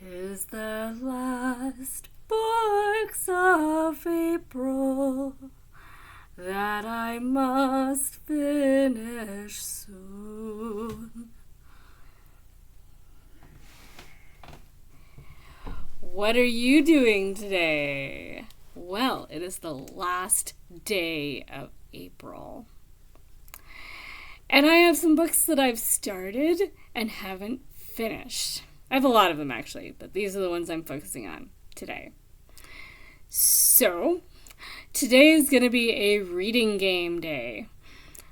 'Tis the last books of April that I must finish soon. What are you doing today? Well, it is the last day of April. And I have some books that I've started and haven't finished. I have a lot of them actually, but these are the ones I'm focusing on today. So, today is going to be a reading game day.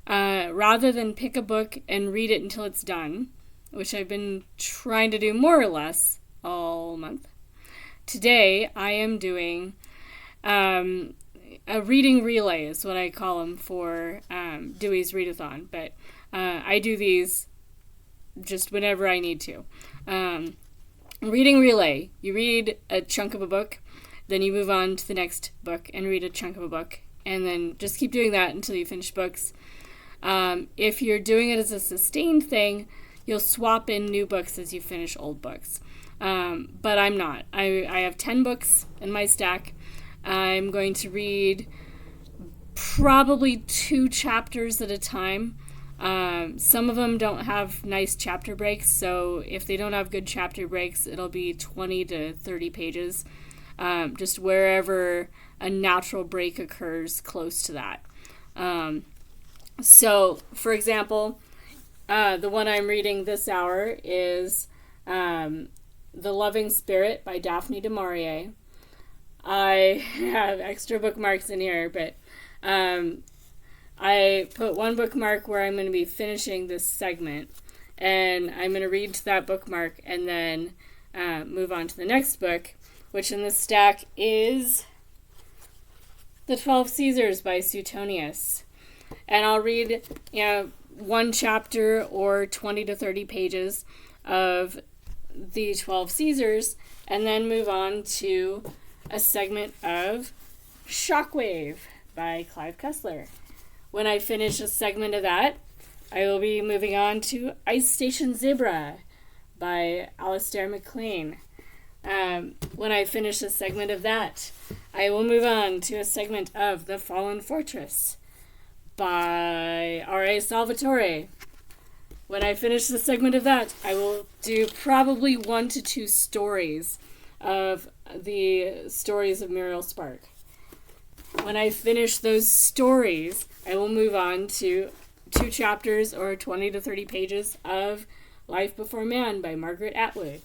Rather than pick a book and read it until it's done, which I've been trying to do more or less all month, today I am doing a reading relay is what I call them for Dewey's Readathon, but I do these just whenever I need to. Reading relay, you read a chunk of a book, then you move on to the next book and read a chunk of a book, and then just keep doing that until you finish books. If you're doing it as a sustained thing, you'll swap in new books as you finish old books. But I'm not. I have 10 books in my stack. I'm going to read probably 2 chapters at a time. Some of them don't have nice chapter breaks, so if they don't have good chapter breaks, it'll be 20 to 30 pages, just wherever a natural break occurs close to that. So, for example, the one I'm reading this hour is The Loving Spirit by Daphne du Maurier. I have extra bookmarks in here, but I put one bookmark where I'm going to be finishing this segment, and I'm going to read to that bookmark and then move on to the next book, which in the stack is The 12 Caesars by Suetonius. And I'll read, one chapter or 20 to 30 pages of the 12 Caesars, and then move on to a segment of Shockwave by Clive Cussler. When I finish a segment of that, I will be moving on to Ice Station Zebra by Alistair MacLean. When I finish a segment of that, I will move on to a segment of The Fallen Fortress by R.A. Salvatore. When I finish the segment of that, I will do probably 1 to 2 stories of the stories of Muriel Spark. When I finish those stories, I will move on to 2 chapters or 20 to 30 pages of Life Before Man by Margaret Atwood.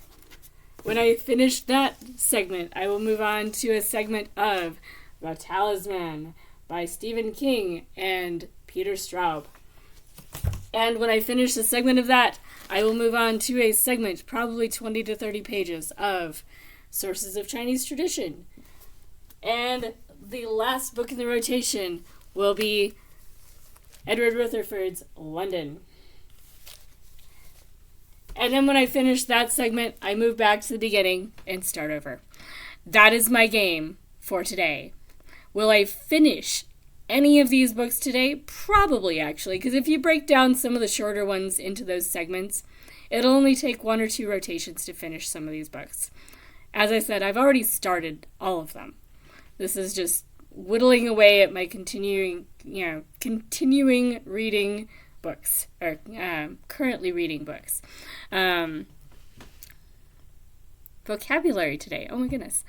When I finish that segment, I will move on to a segment of The Talisman by Stephen King and Peter Straub. And when I finish the segment of that, I will move on to a segment, probably 20 to 30 pages, of Sources of Chinese Tradition. And the last book in the rotation will be Edward Rutherford's London. And then when I finish that segment, I move back to the beginning and start over. That is my game for today. Will I finish any of these books today? Probably, actually, because if you break down some of the shorter ones into those segments, it'll only take 1 or 2 rotations to finish some of these books. As I said, I've already started all of them. This is just whittling away at my continuing reading books, or currently reading books. Vocabulary today. Oh my goodness.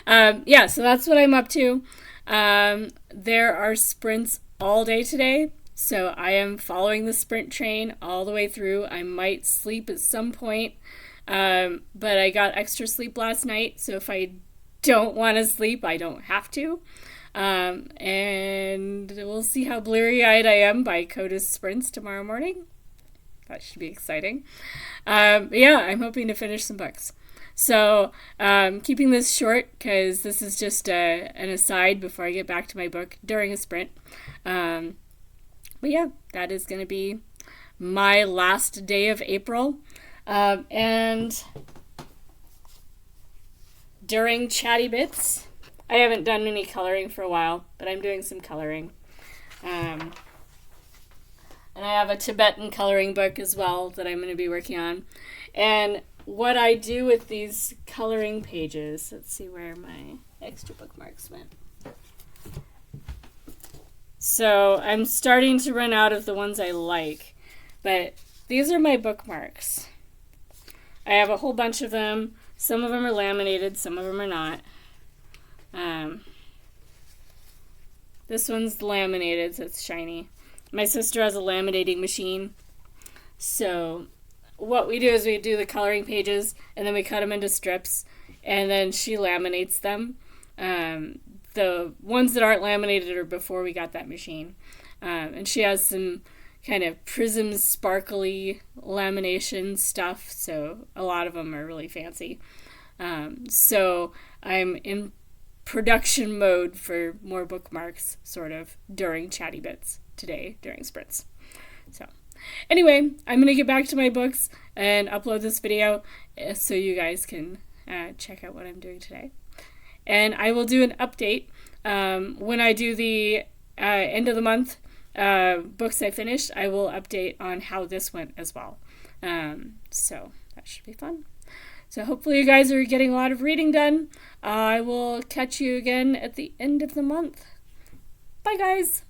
So that's what I'm up to. There are sprints all day today, so I am following the sprint train all the way through. I might sleep at some point, but I got extra sleep last night, so if I don't want to sleep, I don't have to. And we'll see how bleary-eyed I am by Coda's sprints tomorrow morning. That should be exciting. I'm hoping to finish some books. So, keeping this short because this is just an aside before I get back to my book during a sprint. That is going to be my last day of April. And during Chatty Bits, I haven't done any coloring for a while, but I'm doing some coloring. And I have a Tibetan coloring book as well that I'm going to be working on. And what I do with these coloring pages, let's see where my extra bookmarks went. So I'm starting to run out of the ones I like, but these are my bookmarks. I have a whole bunch of them. Some of them are laminated, some of them are not. This one's laminated, so it's shiny. My sister has a laminating machine. So what we do is we do the coloring pages, and then we cut them into strips, and then she laminates them. The ones that aren't laminated are before we got that machine. And she has some kind of prism sparkly lamination stuff, so a lot of them are really fancy. So I'm in production mode for more bookmarks, sort of, during Chatty Bits today, during sprints. So anyway, I'm going to get back to my books and upload this video so you guys can check out what I'm doing today. And I will do an update when I do the end of the month books I finished. I will update on how this went as well. So that should be fun. So hopefully you guys are getting a lot of reading done. I will catch you again at the end of the month. Bye, guys.